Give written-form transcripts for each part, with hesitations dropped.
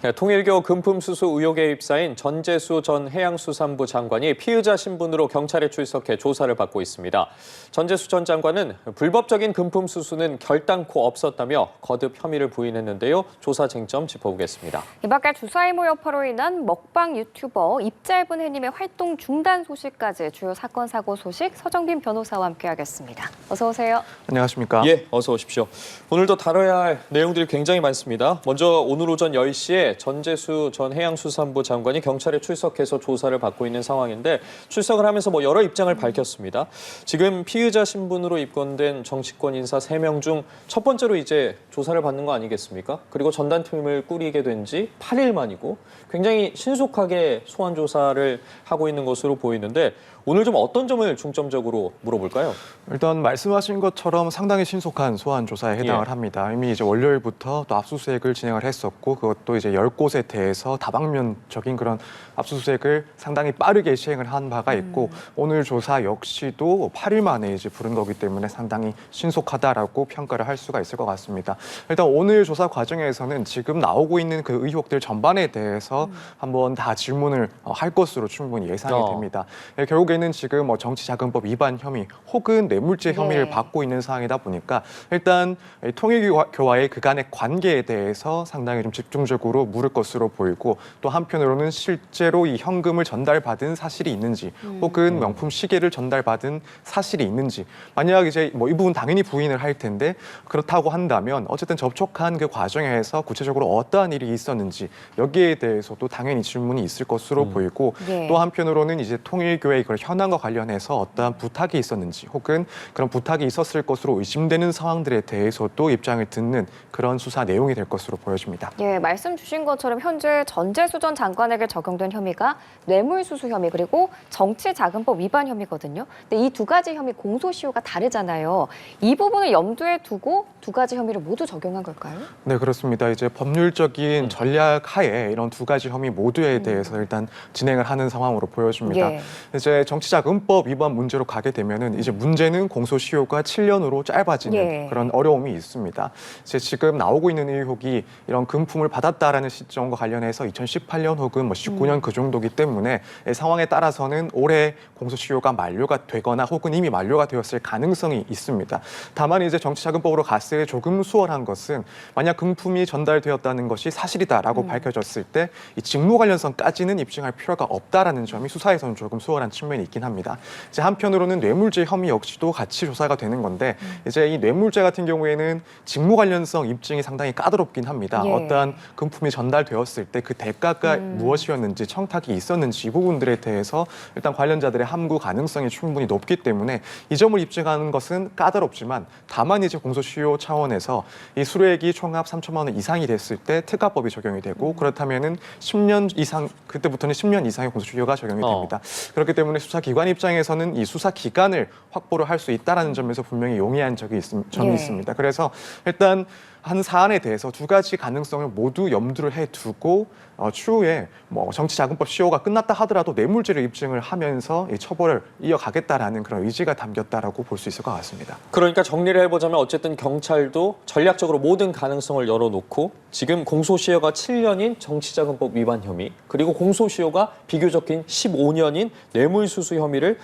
네, 통일교 금품수수 의혹에 휩싸인 전재수 전 해양수산부 장관이 피의자 신분으로 경찰에 출석해 조사를 받고 있습니다. 전재수 전 장관은 불법적인 금품수수는 결단코 없었다며 거듭 혐의를 부인했는데요. 조사 쟁점 짚어보겠습니다. 이 밖에 주사이모 여파로 인한 먹방 유튜버 입짧은 해님의 활동 중단 소식까지 주요 사건, 사고 소식 서정빈 변호사와 함께하겠습니다. 어서 오세요. 안녕하십니까? 예, 어서 오십시오. 오늘도 다뤄야 할 내용들이 굉장히 많습니다. 먼저 오늘 오전 10시에 전재수 전 해양수산부 장관이 경찰에 출석해서 조사를 받고 있는 상황인데 출석을 하면서 여러 입장을 밝혔습니다. 지금 피의자 신분으로 입건된 정치권 인사 3명 중 첫 번째로 이제 조사를 받는 거 아니겠습니까? 그리고 전담팀을 꾸리게 된 지 8일 만이고 굉장히 신속하게 소환 조사를 하고 있는 것으로 보이는데 오늘 좀 어떤 점을 중점적으로 물어볼까요? 일단 말씀하신 것처럼 상당히 신속한 소환 조사에 해당을 합니다. 이미 이제 월요일부터 또 압수수색을 진행을 했었고 그것도 이제 10곳에 대해서 다방면적인 그런 압수수색을 상당히 빠르게 시행을 한 바가 있고 오늘 조사 역시도 8일 만에 이제 부른 거기 때문에 상당히 신속하다라고 평가를 할 수가 있을 것 같습니다. 일단 오늘 조사 과정에서는 지금 나오고 있는 그 의혹들 전반에 대해서 한번 다 질문을 할 것으로 충분히 예상이 됩니다. 결국에는 지금 정치자금법 위반 혐의 혹은 뇌물죄 혐의를 받고 있는 상황이다 보니까 일단 통일교와의 그간의 관계에 대해서 상당히 좀 집중적으로 물을 것으로 보이고 또 한편으로는 실제로 이 현금을 전달받은 사실이 있는지 혹은 명품 시계를 전달받은 사실이 있는지 만약 이제 이 부분 당연히 부인을 할 텐데 그렇다고 한다면 어쨌든 접촉한 그 과정에서 구체적으로 어떠한 일이 있었는지 여기에 대해서도 당연히 질문이 있을 것으로 보이고 또 한편으로는 이제 통일교의 그런 현황과 관련해서 어떠한 부탁이 있었는지 혹은 그런 부탁이 있었을 것으로 의심되는 상황들에 대해서도 입장을 듣는 그런 수사 내용이 될 것으로 보여집니다. 예, 말씀 주신 것처럼 현재 전재수 전 장관에게 적용된 혐의가 뇌물수수 혐의 그리고 정치자금법 위반 혐의거든요. 근데 이 두 가지 혐의 공소시효가 다르잖아요. 이 부분을 염두에 두고 두 가지 혐의를 모두 적용한 걸까요? 네, 그렇습니다. 이제 법률적인 전략 하에 이런 두 가지 혐의 모두에 대해서 일단 진행을 하는 상황으로 보여집니다. 이제 정치자금법 위반 문제로 가게 되면은 이제 문제는 공소시효가 7년으로 짧아지는 그런 어려움이 있습니다. 이제 지금 나오고 있는 의혹이 이런 금품을 받았다라는 시점과 관련해서 2018년 혹은 19년 그 정도기 때문에 상황에 따라서는 올해 공소시효가 만료가 되거나 혹은 이미 만료가 되었을 가능성이 있습니다. 다만 이제 정치자금법으로 갔을 때 조금 수월한 것은 만약 금품이 전달되었다는 것이 사실이다라고 밝혀졌을 때 이 직무 관련성까지는 입증할 필요가 없다라는 점이 수사에서는 조금 수월한 측면이 있긴 합니다. 이제 한편으로는 뇌물죄 혐의 역시도 같이 조사가 되는 건데 이제 이 뇌물죄 같은 경우에는 직무 관련성 입증이 상당히 까다롭긴 합니다. 어떠한 금품이 전달되었을 때 그 대가가 무엇이었는지 청탁이 있었는지 이 부분들에 대해서 일단 관련자들의 함구 가능성이 충분히 높기 때문에 이 점을 입증하는 것은 까다롭지만 다만 이제 공소시효 차원에서 이 수뢰액이 총합 3천만 원 이상이 됐을 때 특가법이 적용이 되고 그렇다면은 10년 이상 그때부터는 10년 이상의 공소시효가 적용이 됩니다. 그렇기 때문에 수사기관 입장에서는 이 수사 기간을 확보를 할 수 있다라는 점에서 분명히 용이한 점이 있습니다. 그래서 일단 한 사안에 대해서 두 가지 가능성을 모두 염두를 해두고 추후에 정치자금법 시효가 끝났다 하더라도 뇌물죄를 입증을 하면서 이 처벌을 이어가겠다라는 그런 의지가 담겼다라고 볼 수 있을 것 같습니다. 그러니까 정리를 해보자면 어쨌든 경찰도 전략적으로 모든 가능성을 열어놓고 지금 공소시효가 7년인 정치자금법 위반 혐의 그리고 공소시효가 비교적 긴 15년인 뇌물수수 혐의를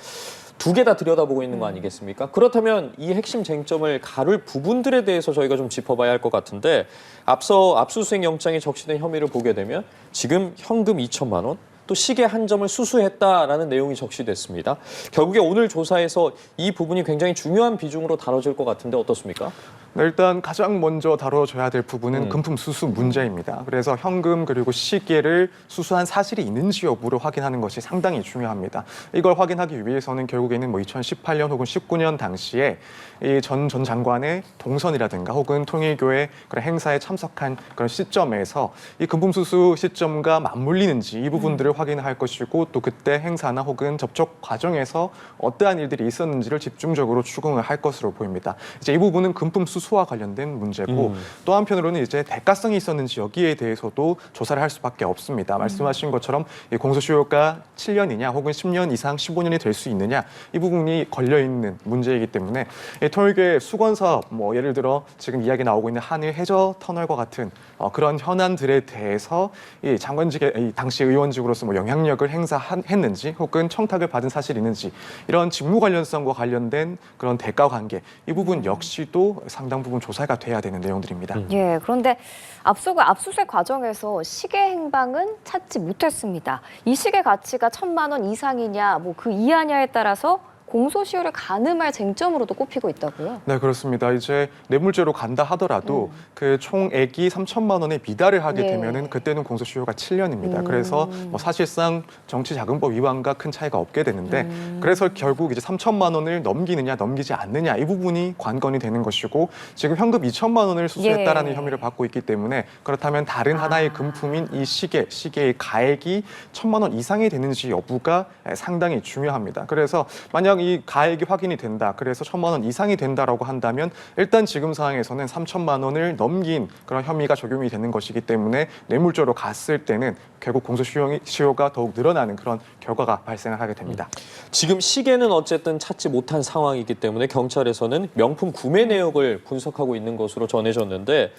두 개 다 들여다보고 있는 거 아니겠습니까? 그렇다면 이 핵심 쟁점을 가를 부분들에 대해서 저희가 좀 짚어봐야 할 것 같은데 앞서 압수수색 영장에 적시된 혐의를 보게 되면 지금 현금 2천만 원, 또 시계 한 점을 수수했다라는 내용이 적시됐습니다. 결국에 오늘 조사에서 이 부분이 굉장히 중요한 비중으로 다뤄질 것 같은데 어떻습니까? 네, 일단 가장 먼저 다뤄줘야 될 부분은 금품 수수 문제입니다. 그래서 현금 그리고 시계를 수수한 사실이 있는지 여부를 확인하는 것이 상당히 중요합니다. 이걸 확인하기 위해서는 결국에는 2018년 혹은 19년 당시에 이 전 장관의 동선이라든가 혹은 통일교의 그런 행사에 참석한 그런 시점에서 이 금품 수수 시점과 맞물리는지 이 부분들을 확인할 것이고 또 그때 행사나 혹은 접촉 과정에서 어떠한 일들이 있었는지를 집중적으로 추궁을 할 것으로 보입니다. 이제 이 부분은 금품 수수 수수와 관련된 문제고 또 한편으로는 이제 대가성이 있었는지 여기에 대해서도 조사를 할 수밖에 없습니다. 말씀하신 것처럼 이 공소시효가 7년이냐 혹은 10년 이상 15년이 될 수 있느냐 이 부분이 걸려 있는 문제이기 때문에 통일교의 수건 사업, 뭐 예를 들어 지금 이야기 나오고 있는 한일 해저 터널과 같은 그런 현안들에 대해서 이 장관직의 이 당시 의원직으로서 뭐 영향력을 행사했는지 혹은 청탁을 받은 사실이 있는지 이런 직무 관련성과 관련된 그런 대가 관계 이 부분 역시도 상당 부분 조사가 돼야 되는 내용들입니다. 예, 그런데 압수수색 과정에서 시계 행방은 찾지 못했습니다. 이 시계 가치가 1,000만 원 이상이냐, 뭐 그 이하냐에 따라서 공소시효를 가늠할 쟁점으로도 꼽히고 있다고요? 네, 그렇습니다. 이제 뇌물죄로 간다 하더라도 그 총액이 3천만 원에 미달을 하게 네. 되면은 그때는 공소시효가 7년입니다. 그래서 뭐 사실상 정치자금법 위반과 큰 차이가 없게 되는데 그래서 결국 이제 3천만 원을 넘기느냐 넘기지 않느냐 이 부분이 관건이 되는 것이고 지금 현금 2천만 원을 수수했다라는 예. 혐의를 받고 있기 때문에 그렇다면 다른 하나의 금품인 이 시계의 가액이 1,000만 원 이상이 되는지 여부가 상당히 중요합니다. 그래서 만약 이 가액이 확인이 된다. 그래서 1,000만 원 이상이 된다라고 한다면 일단 지금 상황에서는 3천만 원을 넘긴 그런 혐의가 적용이 되는 것이기 때문에 뇌물죄로 갔을 때는 결국 공소시효가 더욱 늘어나는 그런 결과가 발생을 하게 됩니다. 지금 시계는 어쨌든 찾지 못한 상황이기 때문에 경찰에서는 명품 구매 내역을 분석하고 있는 것으로 전해졌는데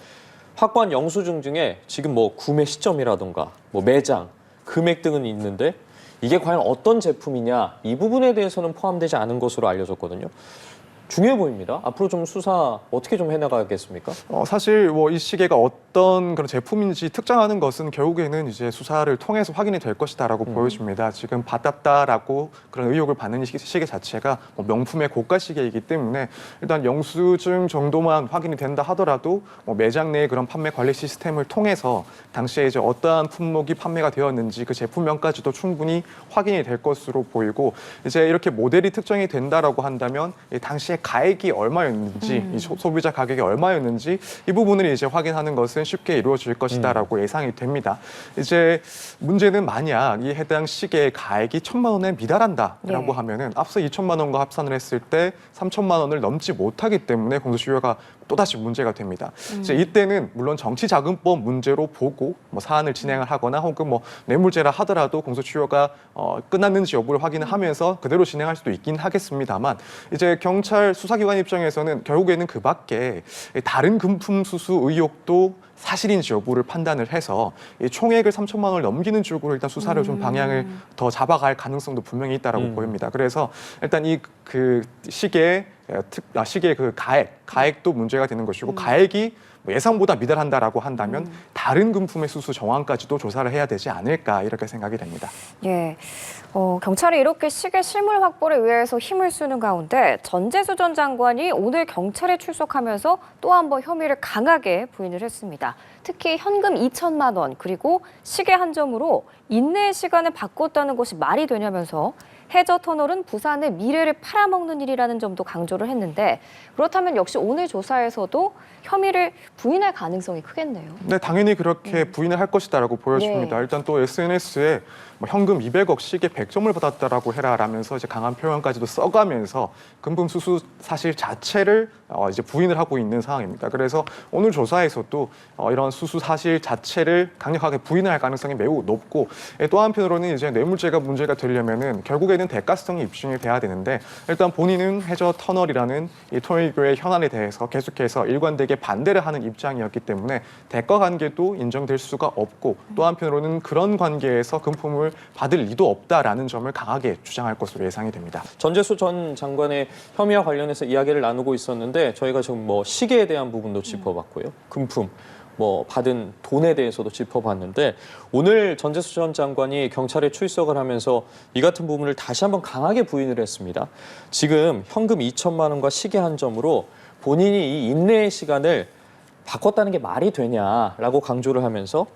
확보한 영수증 중에 지금 뭐 구매 시점이라든가 뭐 매장, 금액 등은 있는데 이게 과연 어떤 제품이냐 이 부분에 대해서는 포함되지 않은 것으로 알려졌거든요. 중요해 보입니다. 앞으로 좀 수사 어떻게 좀 해나가겠습니까? 사실 뭐 이 시계가 어떤 그런 제품인지 특정하는 것은 결국에는 이제 수사를 통해서 확인이 될 것이다라고 보여집니다. 지금 받았다라고 그런 의혹을 받는 이 시계 자체가 뭐 명품의 고가 시계이기 때문에 일단 영수증 정도만 확인이 된다 하더라도 뭐 매장 내의 그런 판매 관리 시스템을 통해서 당시에 이제 어떠한 품목이 판매가 되었는지 그 제품명까지도 충분히 확인이 될 것으로 보이고 이제 이렇게 모델이 특정이 된다라고 한다면 이 당시에 가액이 얼마였는지 이 소비자 가격이 얼마였는지 이 부분을 이제 확인하는 것은 쉽게 이루어질 것이다라고 예상이 됩니다. 이제 문제는 만약 이 해당 시계의 가액이 1,000만 원에 미달한다라고 네. 하면은 앞서 2천만 원과 합산을 했을 때 3천만 원을 넘지 못하기 때문에 공소시효가 또다시 문제가 됩니다. 이제 이때는 물론 정치자금법 문제로 보고 뭐 사안을 진행을 하거나 혹은 뭐 뇌물죄라 하더라도 공소시효가 끝났는지 여부를 확인을 하면서 그대로 진행할 수도 있긴 하겠습니다만 이제 경찰 수사기관 입장에서는 결국에는 그 밖에 다른 금품 수수 의혹도 사실인지 여부를 판단을 해서 이 총액을 3천만 원을 넘기는 쪽으로 일단 수사를 좀 방향을 더 잡아갈 가능성도 분명히 있다라고 보입니다. 그래서 일단 이 그 시계의 그 가액도 문제가 되는 것이고 가액이 뭐 예상보다 미달한다라고 한다면 다른 금품의 수수 정황까지도 조사를 해야 되지 않을까 이렇게 생각이 됩니다. 예. 경찰이 이렇게 시계 실물 확보를 위해서 힘을 쓰는 가운데 전재수 전 장관이 오늘 경찰에 출석하면서 또 한 번 혐의를 강하게 부인을 했습니다. 특히 현금 2천만 원 그리고 시계 한 점으로 인내의 시간을 바꿨다는 것이 말이 되냐면서 해저 터널은 부산의 미래를 팔아먹는 일이라는 점도 강조를 했는데 그렇다면 역시 오늘 조사에서도 혐의를 부인할 가능성이 크겠네요. 네, 당연히 그렇게 부인을 할 것이다라고 보여집니다. 네. 일단 또 SNS에 뭐 현금 200억 시계 100점을 받았다라고 해라라면서 이제 강한 표현까지도 써가면서 금품 수수 사실 자체를 이제 부인을 하고 있는 상황입니다. 그래서 오늘 조사에서도 이런 수수 사실 자체를 강력하게 부인할 가능성이 매우 높고 또 한편으로는 이제 뇌물죄가 문제가 되려면은 결국에는 대가성이 입증이 돼야 되는데 일단 본인은 해저 터널이라는 이 통일교의 현안에 대해서 계속해서 일관되게 반대를 하는 입장이었기 때문에 대가 관계도 인정될 수가 없고 또 한편으로는 그런 관계에서 금품을 받을 리도 없다라는 점을 강하게 주장할 것으로 예상이 됩니다. 전재수 전 장관의 혐의와 관련해서 이야기를 나누고 있었는데 저희가 지금 뭐 시계에 대한 부분도 짚어봤고요. 금품, 뭐 받은 돈에 대해서도 짚어봤는데 오늘 전재수 전 장관이 경찰에 출석을 하면서 이 같은 부분을 다시 한번 강하게 부인을 했습니다. 지금 현금 2천만 원과 시계 한 점으로 본인이 이 인내의 시간을 바꿨다는 게 말이 되냐라고 강조를 하면서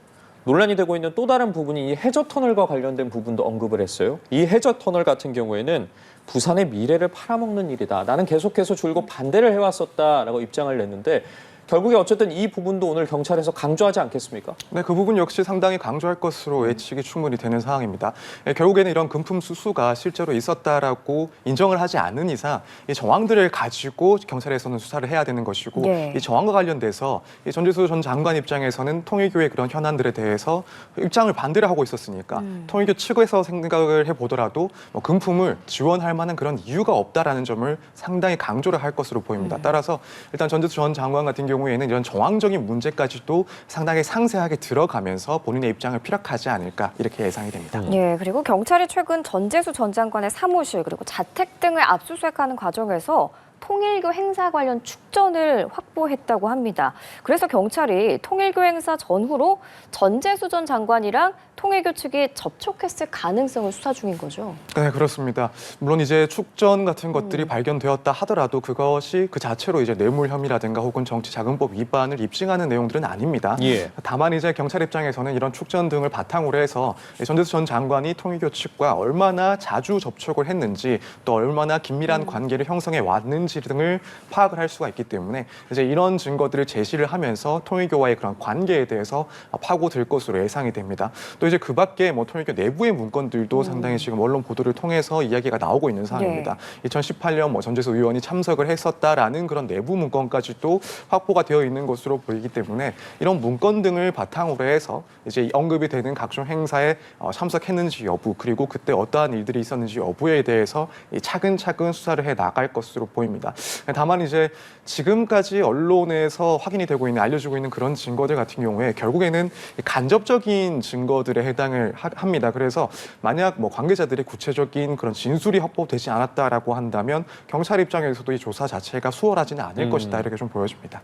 논란이 되고 있는 또 다른 부분이 이 해저 터널과 관련된 부분도 언급을 했어요. 이 해저 터널 같은 경우에는 부산의 미래를 팔아먹는 일이다. 나는 계속해서 줄곧 반대를 해왔었다라고 입장을 냈는데 결국에 어쨌든 이 부분도 오늘 경찰에서 강조하지 않겠습니까? 네, 그 부분 역시 상당히 강조할 것으로 예측이 충분히 되는 상황입니다. 결국에는 이런 금품 수수가 실제로 있었다라고 인정을 하지 않는 이상 이 정황들을 가지고 경찰에서는 수사를 해야 되는 것이고 네. 이 정황과 관련돼서 이 전재수 전 장관 입장에서는 통일교의 그런 현안들에 대해서 입장을 반대를 하고 있었으니까 통일교 측에서 생각을 해보더라도 뭐 금품을 지원할 만한 그런 이유가 없다라는 점을 상당히 강조를 할 것으로 보입니다. 따라서 일단 전재수 전 장관 같은 경우에는 이런 정황적인 문제까지도 상당히 상세하게 들어가면서 본인의 입장을 피력하지 않을까 이렇게 예상이 됩니다. 예, 그리고 경찰이 최근 전재수 전 장관의 사무실 그리고 자택 등을 압수수색하는 과정에서 통일교 행사 관련 축전을 확보했다고 합니다. 그래서 경찰이 통일교 행사 전후로 전재수 전 장관이랑 통일교 측이 접촉했을 가능성을 수사 중인 거죠. 네, 그렇습니다. 물론 이제 축전 같은 것들이 발견되었다 하더라도 그것이 그 자체로 이제 뇌물 혐의라든가 혹은 정치자금법 위반을 입증하는 내용들은 아닙니다. 예. 다만 이제 경찰 입장에서는 이런 축전 등을 바탕으로 해서 전재수 전 장관이 통일교 측과 얼마나 자주 접촉을 했는지 또 얼마나 긴밀한 관계를 형성해 왔는지 등을 파악을 할 수가 있기 때문에 이제 이런 증거들을 제시를 하면서 통일교와의 그런 관계에 대해서 파고들 것으로 예상이 됩니다. 또 이제 그 밖에 뭐 통일교 내부의 문건들도 상당히 지금 언론 보도를 통해서 이야기가 나오고 있는 상황입니다. 2018년 뭐 전재수 의원이 참석을 했었다라는 그런 내부 문건까지도 확보가 되어 있는 것으로 보이기 때문에 이런 문건 등을 바탕으로 해서 이제 언급이 되는 각종 행사에 참석했는지 여부 그리고 그때 어떠한 일들이 있었는지 여부에 대해서 차근차근 수사를 해 나갈 것으로 보입니다. 다만 이제 지금까지 언론에서 확인이 되고 있는 알려지고 있는 그런 증거들 같은 경우에 결국에는 간접적인 증거들에 해당을 합니다. 그래서 만약 뭐 관계자들의 구체적인 그런 진술이 확보되지 않았다라고 한다면 경찰 입장에서도 이 조사 자체가 수월하지는 않을 것이다 이렇게 좀 보여집니다.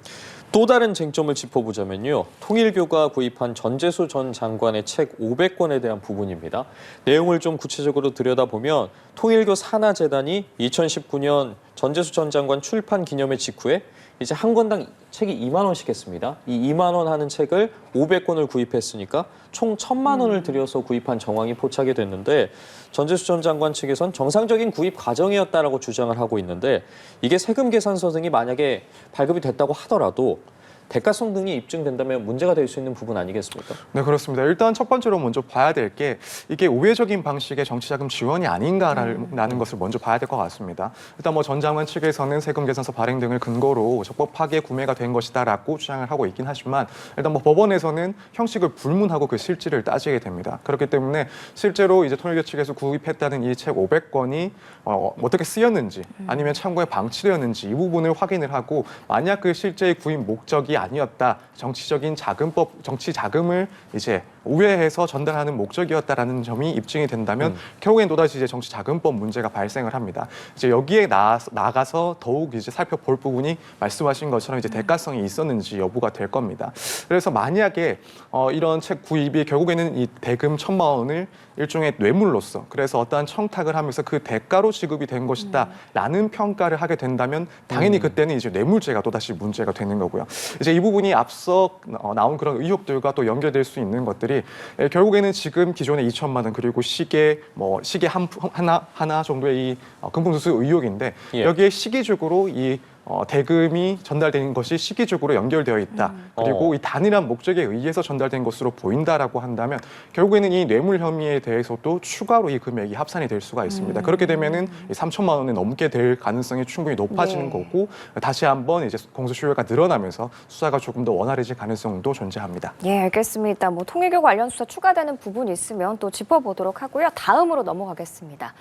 또 다른 쟁점을 짚어보자면요. 통일교가 구입한 전재수 전 장관의 책 500권에 대한 부분입니다. 내용을 좀 구체적으로 들여다보면 통일교 산하재단이 2019년 전재수 전 장관 출판 기념회 직후에 이제 한 권당 책이 2만 원씩 했습니다. 이 2만 원 하는 책을 500권을 구입했으니까 총 1,000만 원을 들여서 구입한 정황이 포착이 됐는데 전재수 전 장관 측에선 정상적인 구입 과정이었다라고 주장을 하고 있는데 이게 세금 계산서 등이 만약에 발급이 됐다고 하더라도 대가성 등이 입증된다면 문제가 될 수 있는 부분 아니겠습니까? 네, 그렇습니다. 일단 첫 번째로 먼저 봐야 될 게 이게 우회적인 방식의 정치자금 지원이 아닌가라는 것을 먼저 봐야 될 것 같습니다. 일단 뭐 전 장관 측에서는 세금 계산서 발행 등을 근거로 적법하게 구매가 된 것이다라고 주장을 하고 있긴 하지만 일단 뭐 법원에서는 형식을 불문하고 그 실질을 따지게 됩니다. 그렇기 때문에 실제로 이제 통일교 측에서 구입했다는 이 책 500권이 어떻게 쓰였는지 아니면 창고에 방치되었는지 이 부분을 확인을 하고 만약 그 실제의 구입 목적이 아니었다. 정치적인 정치 자금을 이제 우회해서 전달하는 목적이었다라는 점이 입증이 된다면 결국엔 또다시 이제 정치자금법 문제가 발생을 합니다. 이제 여기에 나가서 더욱 이제 살펴볼 부분이 말씀하신 것처럼 이제 대가성이 있었는지 여부가 될 겁니다. 그래서 만약에 이런 책 구입이 결국에는 이 대금 1,000만 원을 일종의 뇌물로서 그래서 어떠한 청탁을 하면서 그 대가로 지급이 된 것이다라는 평가를 하게 된다면 당연히 그때는 이제 뇌물죄가 또다시 문제가 되는 거고요. 이제 이 부분이 앞서 나온 그런 의혹들과 또 연결될 수 있는 것들이 결국에는 지금 기존의 2,000만 원 그리고 시계 하나 정도의 이 금품 수수 의혹인데 여기에 시기적으로 이 대금이 전달된 것이 시기적으로 연결되어 있다. 그리고 이 단일한 목적에 의해서 전달된 것으로 보인다라고 한다면 결국에는 이 뇌물 혐의에 대해서도 추가로 이 금액이 합산이 될 수가 있습니다. 그렇게 되면은 3,000만 원이 넘게 될 가능성이 충분히 높아지는 거고 다시 한번 이제 공소시효가 늘어나면서 수사가 조금 더 원활해질 가능성도 존재합니다. 예, 알겠습니다. 뭐 통일교 관련 수사 추가되는 부분이 있으면 또 짚어보도록 하고요. 다음으로 넘어가겠습니다.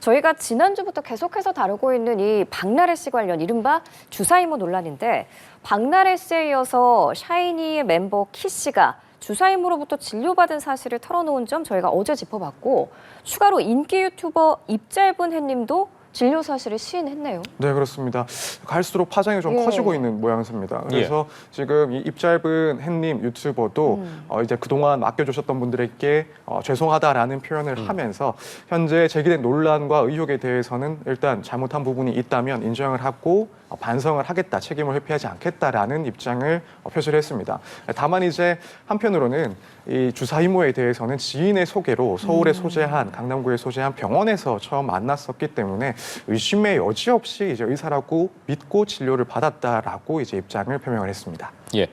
저희가 지난주부터 계속해서 다루고 있는 이 박나래 씨 관련 이른바 주사이모 논란인데 박나래 씨에 이어서 샤이니의 멤버 키 씨가 주사이모로부터 진료받은 사실을 털어놓은 점 저희가 어제 짚어봤고 추가로 인기 유튜버 입짧은 햇님도 진료 사실을 시인했네요. 네, 그렇습니다. 갈수록 파장이 좀 커지고 있는 모양새입니다. 그래서 지금 이 입짧은 햇님 유튜버도 이제 그동안 맡겨주셨던 분들에게 죄송하다라는 표현을 하면서 현재 제기된 논란과 의혹에 대해서는 일단 잘못한 부분이 있다면 인정을 하고 반성을 하겠다, 책임을 회피하지 않겠다라는 입장을 표시를 했습니다. 다만 이제 한편으로는 이 주사 이모에 대해서는 지인의 소개로 서울에 소재한 강남구에 소재한 병원에서 처음 만났었기 때문에 의심의 여지 없이 이제 의사라고 믿고 진료를 받았다라고 이제 입장을 표명을 했습니다. 예,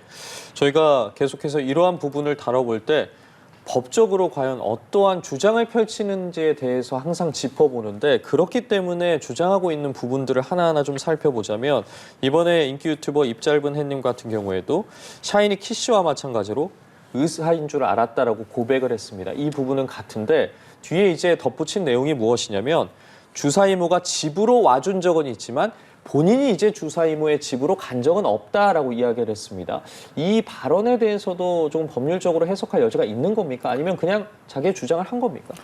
저희가 계속해서 이러한 부분을 다뤄볼 때 법적으로 과연 어떠한 주장을 펼치는지에 대해서 항상 짚어보는데 그렇기 때문에 주장하고 있는 부분들을 하나하나 좀 살펴보자면 이번에 인기 유튜버 입짧은 햇님 같은 경우에도 샤이니 키씨와 마찬가지로 의사인 줄 알았다라고 고백을 했습니다. 이 부분은 같은데 뒤에 이제 덧붙인 내용이 무엇이냐면 주사 이모가 집으로 와준 적은 있지만 본인이 이제 주사 이모의 집으로 간 적은 없다라고 이야기를 했습니다. 이 발언에 대해서도 좀 법률적으로 해석할 여지가 있는 겁니까? 아니면 그냥 자기의 주장을 한 겁니까?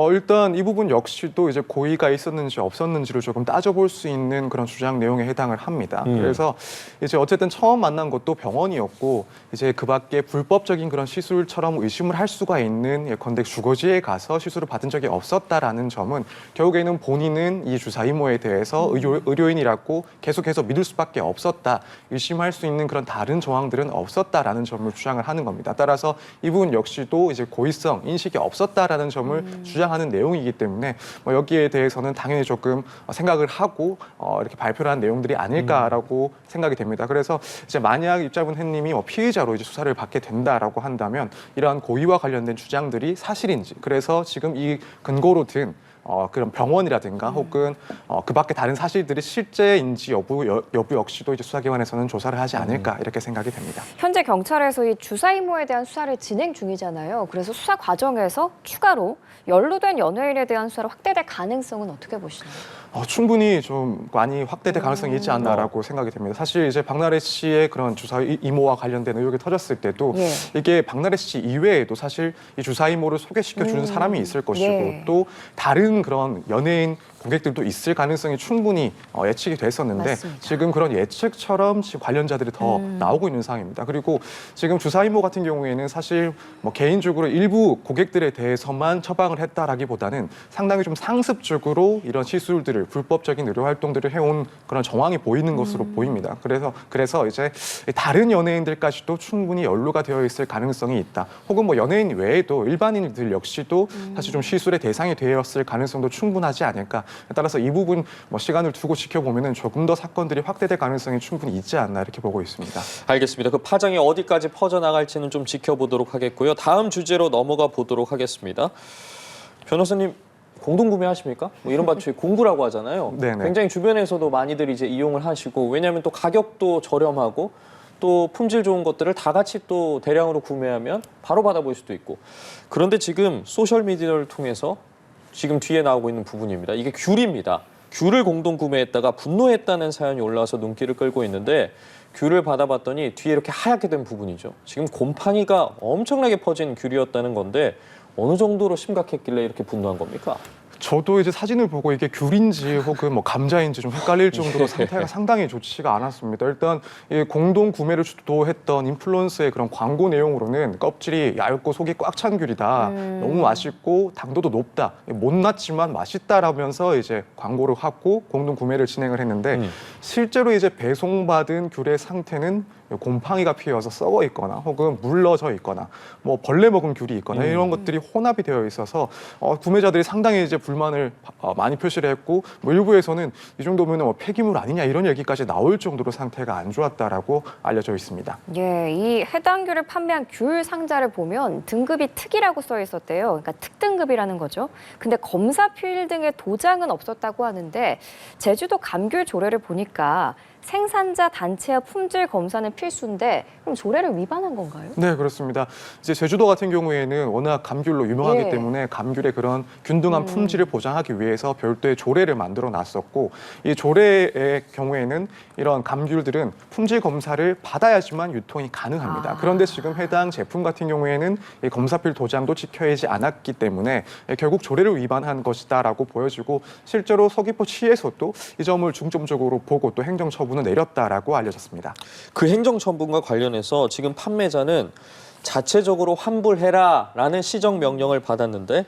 일단 이 부분 역시도 이제 고의가 있었는지 없었는지를 조금 따져볼 수 있는 그런 주장 내용에 해당을 합니다. 그래서 이제 어쨌든 처음 만난 것도 병원이었고 이제 그 밖에 불법적인 그런 시술처럼 의심을 할 수가 있는 예컨대 주거지에 가서 시술을 받은 적이 없었다라는 점은 결국에는 본인은 이 주사 이모에 대해서 의료인이라고 계속해서 믿을 수밖에 없었다, 의심할 수 있는 그런 다른 정황들은 없었다라는 점을 주장을 하는 겁니다. 따라서 이 부분 역시도 이제 고의성 인식이 없었다라는 점을 주장하는 내용이기 때문에 여기에 대해서는 당연히 조금 생각을 하고 이렇게 발표를 한 내용들이 아닐까라고 생각이 됩니다. 그래서 이제 만약 입짧은 햇님이 피의자로 이제 수사를 받게 된다라고 한다면 이러한 고의와 관련된 주장들이 사실인지, 그래서 지금 이 근거로 든 그런 병원이라든가 혹은 그 밖에 다른 사실들이 실제인지 여부 역시도 이제 수사기관에서는 조사를 하지 않을까 이렇게 생각이 됩니다. 현재 경찰에서 이 주사 이모에 대한 수사를 진행 중이잖아요. 그래서 수사 과정에서 추가로 연루된 연예인에 대한 수사를 확대될 가능성은 어떻게 보시나요? 충분히 좀 많이 확대될 가능성이 있지 않나라고 생각이 됩니다. 사실 이제 박나래 씨의 그런 주사 이모와 관련된 의혹이 터졌을 때도 예. 이게 박나래 씨 이외에도 사실 이 주사 이모를 소개시켜 주는 사람이 있을 것이고 예. 또 다른 그런 연예인 고객들도 있을 가능성이 충분히 예측이 됐었는데 맞습니다. 지금 그런 예측처럼 지금 관련자들이 더 나오고 있는 상황입니다. 그리고 지금 주사 이모 같은 경우에는 사실 개인적으로 일부 고객들에 대해서만 처방을 했다라기보다는 상당히 좀 상습적으로 이런 시술들을 불법적인 의료 활동들을 해온 그런 정황이 보이는 것으로 보입니다. 그래서 이제 다른 연예인들까지도 충분히 연루가 되어 있을 가능성이 있다. 혹은 연예인 외에도 일반인들 역시도 사실 좀 시술의 대상이 되었을 가능성도 충분하지 않을까. 따라서 이 부분 시간을 두고 지켜보면은 조금 더 사건들이 확대될 가능성이 충분히 있지 않나 이렇게 보고 있습니다. 알겠습니다. 그 파장이 어디까지 퍼져나갈지는 좀 지켜보도록 하겠고요. 다음 주제로 넘어가 보도록 하겠습니다. 변호사님, 공동구매 하십니까? 이른바 공구라고 하잖아요. 네네. 굉장히 주변에서도 많이들 이제 이용을 하시고, 왜냐하면 또 가격도 저렴하고 또 품질 좋은 것들을 다 같이 또 대량으로 구매하면 바로 받아볼 수도 있고. 그런데 지금 소셜미디어를 통해서 지금 뒤에 나오고 있는 부분입니다. 이게 귤입니다. 귤을 공동구매했다가 분노했다는 사연이 올라와서 눈길을 끌고 있는데 귤을 받아봤더니 뒤에 이렇게 하얗게 된 부분이죠. 지금 곰팡이가 엄청나게 퍼진 귤이었다는 건데 어느 정도로 심각했길래 이렇게 분노한 겁니까? 저도 이제 사진을 보고 이게 귤인지 혹은 감자인지 좀 헷갈릴 정도로 상태가 상당히 좋지가 않았습니다. 일단 이 공동 구매를 주도했던 인플루언서의 그런 광고 내용으로는 껍질이 얇고 속이 꽉 찬 귤이다. 너무 맛있고 당도도 높다. 못났지만 맛있다라면서 이제 광고를 하고 공동 구매를 진행을 했는데 실제로 이제 배송받은 귤의 상태는 곰팡이가 피어서 썩어 있거나 혹은 물러져 있거나 벌레 먹은 귤이 있거나 이런 것들이 혼합이 되어 있어서 구매자들이 상당히 이제 불만을 많이 표시를 했고 일부에서는 이 정도면 폐기물 아니냐 이런 얘기까지 나올 정도로 상태가 안 좋았다라고 알려져 있습니다. 예, 이 해당 귤을 판매한 귤 상자를 보면 등급이 특이라고 써 있었대요. 그러니까 특등급이라는 거죠. 근데 검사 필 등의 도장은 없었다고 하는데 제주도 감귤 조례를 보니까 생산자 단체와 품질 검사는 필수인데 그럼 조례를 위반한 건가요? 네, 그렇습니다. 이제 제주도 같은 경우에는 워낙 감귤로 유명하기 예. 때문에 감귤의 그런 균등한 품질을 보장하기 위해서 별도의 조례를 만들어 놨었고 이 조례의 경우에는 이런 감귤들은 품질 검사를 받아야지만 유통이 가능합니다. 그런데 지금 해당 제품 같은 경우에는 이 검사필 도장도 지켜야지 않았기 때문에 결국 조례를 위반한 것이다라고 보여지고 실제로 서귀포시에서도 이 점을 중점적으로 보고 또 행정처분을 내렸다라고 알려졌습니다. 그 행정처분과 관련해서 지금 판매자는 자체적으로 환불해라라는 시정 명령을 받았는데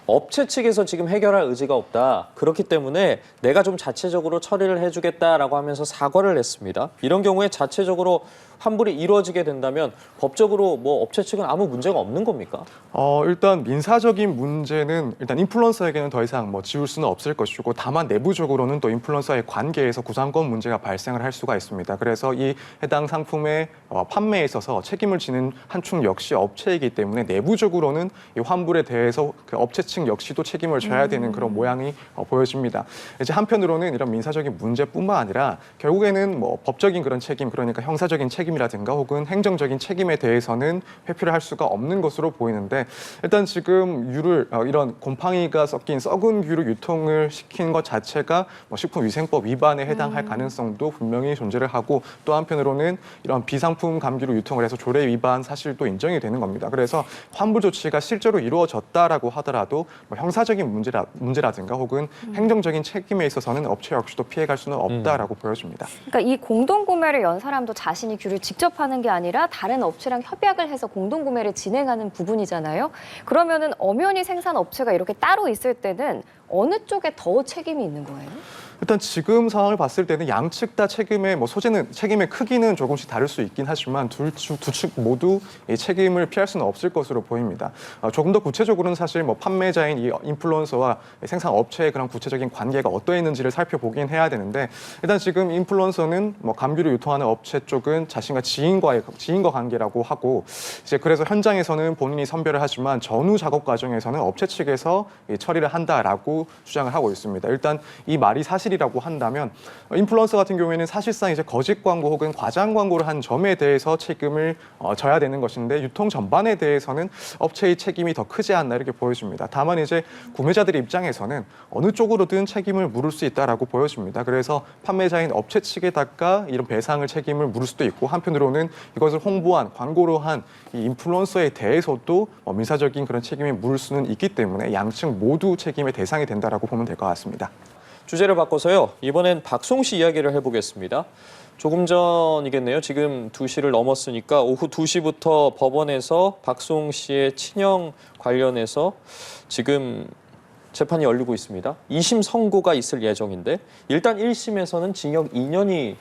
업체 측에서 지금 해결할 의지가 없다. 그렇기 때문에 내가 좀 자체적으로 처리를 해주겠다라고 하면서 사과를 했습니다. 이런 경우에 자체적으로 환불이 이루어지게 된다면 법적으로 뭐 업체 측은 아무 문제가 없는 겁니까? 일단 민사적인 문제는 일단 인플루언서에게는 더 이상 뭐 지울 수는 없을 것이고, 다만 내부적으로는 또 인플루언서의 관계에서 구상권 문제가 발생을 할 수가 있습니다. 그래서 이 해당 상품의 판매에 있어서 책임을 지는 한 축 역시 업체이기 때문에 내부적으로는 이 환불에 대해서 그 업체 측 역시도 책임을 져야 되는 그런 모양이 보여집니다. 이제 한편으로는 이런 민사적인 문제뿐만 아니라 결국에는 뭐 법적인 그런 책임, 그러니까 형사적인 책임이라든가 혹은 행정적인 책임에 대해서는 회피를 할 수가 없는 것으로 보이는데, 일단 지금 이런 곰팡이가 섞인 썩은 귤을 유통을 시킨 것 자체가 뭐 식품위생법 위반에 해당할 가능성도 분명히 존재를 하고, 또 한편으로는 이런 비상품 감귤을 유통을 해서 조례 위반 사실도 인정이 되는 겁니다. 그래서 환불 조치가 실제로 이루어졌다라고 하더라도 뭐 형사적인 문제라든가 혹은 행정적인 책임에 있어서는 업체 역시도 피해갈 수는 없다라고 보여집니다. 그러니까 이 공동구매를 연 사람도 자신이 귤을 직접 하는 게 아니라 다른 업체랑 협약을 해서 공동구매를 진행하는 부분이잖아요. 그러면은 엄연히 생산업체가 이렇게 따로 있을 때는 어느 쪽에 더 책임이 있는 거예요? 일단 지금 상황을 봤을 때는 양측 다 책임의 책임의 크기는 조금씩 다를 수 있긴 하지만 두 측 모두 이 책임을 피할 수는 없을 것으로 보입니다. 조금 더 구체적으로는 사실 뭐 판매자인 이 인플루언서와 생산 업체의 그런 구체적인 관계가 어떠했는지를 살펴보긴 해야 되는데, 일단 지금 인플루언서는 뭐 감귤을 유통하는 업체 쪽은 자신과 지인과 관계라고 하고, 이제 그래서 현장에서는 본인이 선별을 하지만 전후 작업 과정에서는 업체 측에서 처리를 한다라고 주장을 하고 있습니다. 일단 이 말이 사실이라고 한다면 인플루언서 같은 경우에는 사실상 이제 거짓 광고 혹은 과장 광고를 한 점에 대해서 책임을 져야 되는 것인데, 유통 전반에 대해서는 업체의 책임이 더 크지 않나 이렇게 보여집니다. 다만 이제 구매자들의 입장에서는 어느 쪽으로든 책임을 물을 수 있다라고 보여집니다. 그래서 판매자인 업체 측에다가 이런 배상을 책임을 물을 수도 있고, 한편으로는 이것을 홍보한 광고로 한 이 인플루언서에 대해서도 민사적인 그런 책임을 물을 수는 있기 때문에 양측 모두 책임의 대상이 된다라고 보면 될 것 같습니다. 주제를 바꿔서요. 이번엔 박송 씨 이야기를 해보겠습니다. 조금 전이겠네요. 지금 2시를 넘었으니까 오후 2시부터 법원에서 박송 씨의 친형 관련해서 지금 재판이 열리고 있습니다. 2심 선고가 있을 예정인데 일단 1심에서는 징역 2년이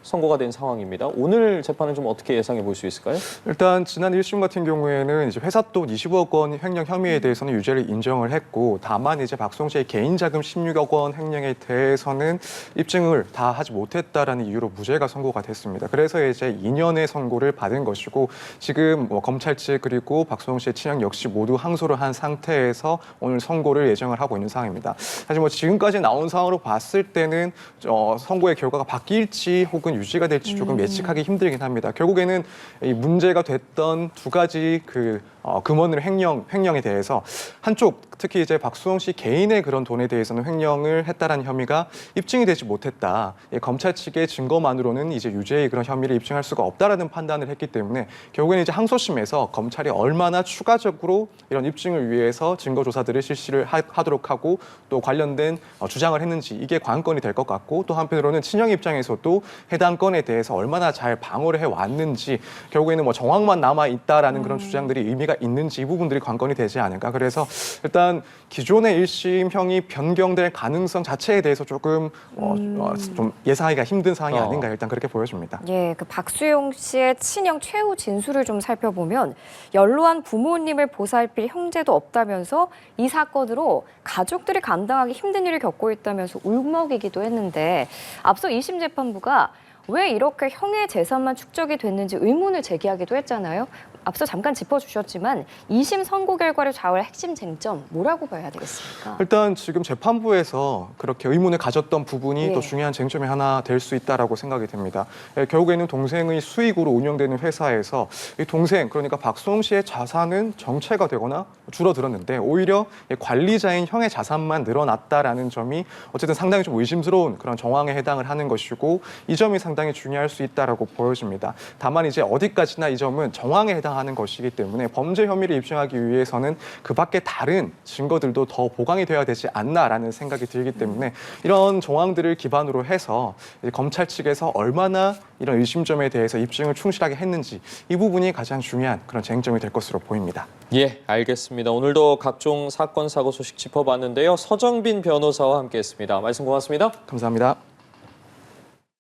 선고가 된 상황입니다. 오늘 재판은 좀 어떻게 예상해 볼 수 있을까요? 일단 지난 1심 같은 경우에는 이제 회삿돈 20억 원 횡령 혐의에 대해서는 유죄를 인정을 했고, 다만 이제 박송 씨의 개인 자금 16억 원 횡령에 대해서는 입증을 다 하지 못했다라는 이유로 무죄가 선고가 됐습니다. 그래서 이제 2년의 선고를 받은 것이고, 지금 뭐 검찰 측 그리고 박송 씨의 친형 역시 모두 항소를 한 상태에서 오늘 선고를 예정을 하고 있는 상황입니다. 사실 뭐 지금까지 나온 상황으로 봤을 때는 선고의 결과가 바뀔지 혹은 유지가 될지 조금 예측하기 힘들긴 합니다. 결국에는 이 문제가 됐던 두 가지 금원을 횡령에 대해서 한쪽, 특히 이제 박수홍 씨 개인의 그런 돈에 대해서는 횡령을 했다라는 혐의가 입증이 되지 못했다. 검찰 측의 증거만으로는 이제 유죄의 그런 혐의를 입증할 수가 없다라는 판단을 했기 때문에 결국에는 이제 항소심에서 검찰이 얼마나 추가적으로 이런 입증을 위해서 증거 조사들을 실시를 하도록 하고 또 관련된 주장을 했는지, 이게 관건이 될 것 같고, 또 한편으로는 친형 입장에서도 해당 건에 대해서 얼마나 잘 방어를 해왔는지, 결국에는 뭐 정황만 남아 있다라는 그런 주장들이 의미가 있는지, 이 부분들이 관건이 되지 않을까. 그래서 일단 기존의 1심형이 변경될 가능성 자체에 대해서 조금 좀 예상하기가 힘든 상황이 아닌가, 일단 그렇게 보여집니다. 예, 그 박수용 씨의 친형 최후 진술을 좀 살펴보면 연로한 부모님을 보살필 형제도 없다면서 이 사건으로 가족들이 감당하기 힘든 일을 겪고 있다면서 울먹이기도 했는데, 앞서 2심 재판부가 왜 이렇게 형의 재산만 축적이 됐는지 의문을 제기하기도 했잖아요. 앞서 잠깐 짚어주셨지만 2심 선고 결과를 좌우할 핵심 쟁점 뭐라고 봐야 되겠습니까? 일단 지금 재판부에서 그렇게 의문을 가졌던 부분이 또 중요한 쟁점이 하나 될 수 있다라고 생각이 됩니다. 결국에는 동생의 수익으로 운영되는 회사에서 이 동생, 그러니까 박수홍 씨의 자산은 정체가 되거나 줄어들었는데 오히려 관리자인 형의 자산만 늘어났다라는 점이 어쨌든 상당히 좀 의심스러운 그런 정황에 해당을 하는 것이고, 이 점이 상당히 상당히 중요할 수 있다라고 보여집니다. 다만 이제 어디까지나 이 점은 정황에 해당하는 것이기 때문에 범죄 혐의를 입증하기 위해서는 그 밖에 다른 증거들도 더 보강이 되어야 되지 않나라는 생각이 들기 때문에 이런 정황들을 기반으로 해서 검찰 측에서 얼마나 이런 의심점에 대해서 입증을 충실하게 했는지 이 부분이 가장 중요한 그런 쟁점이 될 것으로 보입니다. 예, 알겠습니다. 오늘도 각종 사건, 사고 소식 짚어봤는데요. 서정빈 변호사와 함께했습니다. 말씀 고맙습니다. 감사합니다.